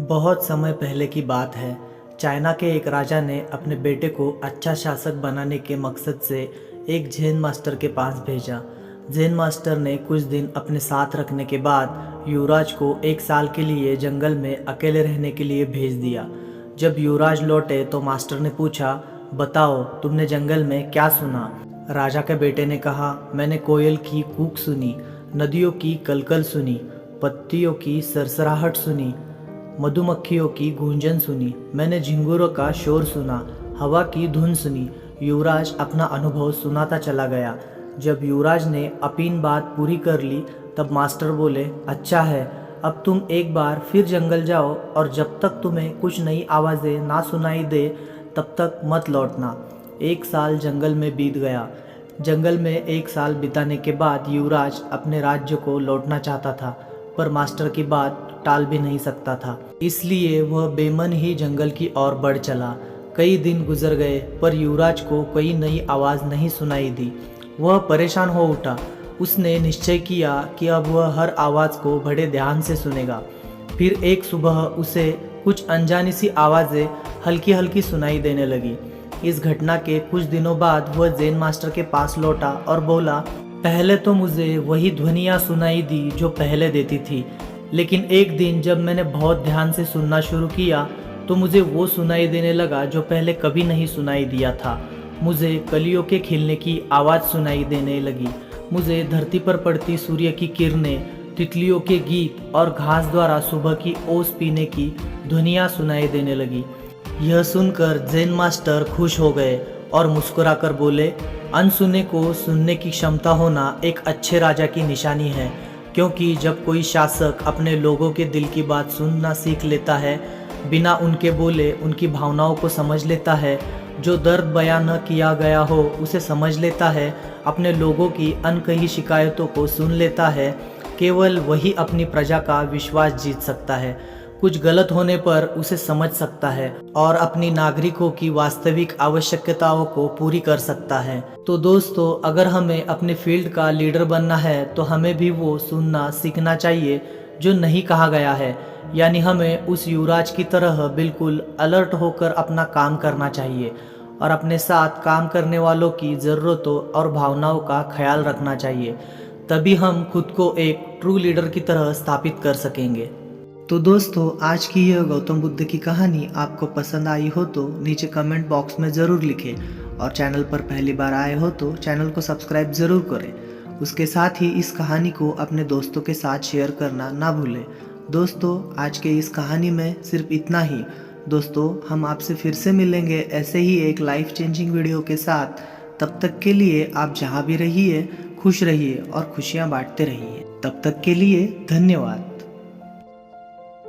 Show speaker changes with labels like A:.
A: बहुत समय पहले की बात है। चाइना के एक राजा ने अपने बेटे को अच्छा शासक बनाने के मकसद से एक ज़ेन मास्टर के पास भेजा। ज़ेन मास्टर ने कुछ दिन अपने साथ रखने के बाद युवराज को 1 साल के लिए जंगल में अकेले रहने के लिए भेज दिया। जब युवराज लौटे तो मास्टर ने पूछा, बताओ तुमने जंगल में क्या सुना? राजा के बेटे ने कहा, मैंने कोयल की कूक सुनी, नदियों की कलकल सुनी, पत्तियों की सरसराहट सुनी, मधुमक्खियों की गूंजन सुनी, मैंने झिंगुरों का शोर सुना, हवा की धुन सुनी। युवराज अपना अनुभव सुनाता चला गया। जब युवराज ने अपनी बात पूरी कर ली तब मास्टर बोले, अच्छा है, अब तुम एक बार फिर जंगल जाओ और जब तक तुम्हें कुछ नई आवाज़ें ना सुनाई दे तब तक मत लौटना। 1 साल जंगल में बीत गया। जंगल में 1 साल बिताने के बाद युवराज अपने राज्य को लौटना चाहता था, पर मास्टर की बात टाल भी नहीं सकता था। इसलिए वह बेमन ही जंगल की ओर बढ़ चला। कई दिन गुजर गए पर युवराज को कोई नई आवाज़ नहीं सुनाई दी। वह परेशान हो उठा। उसने निश्चय किया कि अब वह हर आवाज़ को बड़े ध्यान से सुनेगा। फिर एक सुबह उसे कुछ अनजानी सी आवाज़ें हल्की हल्की सुनाई देने लगी। इस घटना के कुछ दिनों बाद वह ज़ेन मास्टर के पास लौटा और बोला, पहले तो मुझे वही ध्वनियाँ सुनाई दी जो पहले देती थी, लेकिन एक दिन जब मैंने बहुत ध्यान से सुनना शुरू किया तो मुझे वो सुनाई देने लगा जो पहले कभी नहीं सुनाई दिया था। मुझे कलियों के खिलने की आवाज़ सुनाई देने लगी। मुझे धरती पर पड़ती सूर्य की किरणें, तितलियों के गीत और घास द्वारा सुबह की ओस पीने की ध्वनियाँ सुनाई देने लगी। यह सुनकर ज़ेन मास्टर खुश हो गए और मुस्कुराकर बोले, अनसुने को सुनने की क्षमता होना एक अच्छे राजा की निशानी है, क्योंकि जब कोई शासक अपने लोगों के दिल की बात सुनना सीख लेता है, बिना उनके बोले उनकी भावनाओं को समझ लेता है, जो दर्द बयां न किया गया हो उसे समझ लेता है, अपने लोगों की अनकही शिकायतों को सुन लेता है, केवल वही अपनी प्रजा का विश्वास जीत सकता है, कुछ गलत होने पर उसे समझ सकता है और अपनी नागरिकों की वास्तविक आवश्यकताओं को पूरी कर सकता है। तो दोस्तों, अगर हमें अपने फील्ड का लीडर बनना है तो हमें भी वो सुनना सीखना चाहिए जो नहीं कहा गया है, यानी हमें उस युवराज की तरह बिल्कुल अलर्ट होकर अपना काम करना चाहिए और अपने साथ काम करने वालों की ज़रूरतों और भावनाओं का ख्याल रखना चाहिए। तभी हम खुद को एक ट्रू लीडर की तरह स्थापित कर सकेंगे। तो दोस्तों, आज की यह गौतम बुद्ध की कहानी आपको पसंद आई हो तो नीचे कमेंट बॉक्स में ज़रूर लिखें और चैनल पर पहली बार आए हो तो चैनल को सब्सक्राइब ज़रूर करें। उसके साथ ही इस कहानी को अपने दोस्तों के साथ शेयर करना ना भूलें। दोस्तों, आज के इस कहानी में सिर्फ इतना ही। दोस्तों, हम आपसे फिर से मिलेंगे ऐसे ही एक लाइफ चेंजिंग वीडियो के साथ। तब तक के लिए आप जहाँ भी रहिए खुश रहिए और खुशियाँ बांटते रहिए। तब तक के लिए धन्यवाद।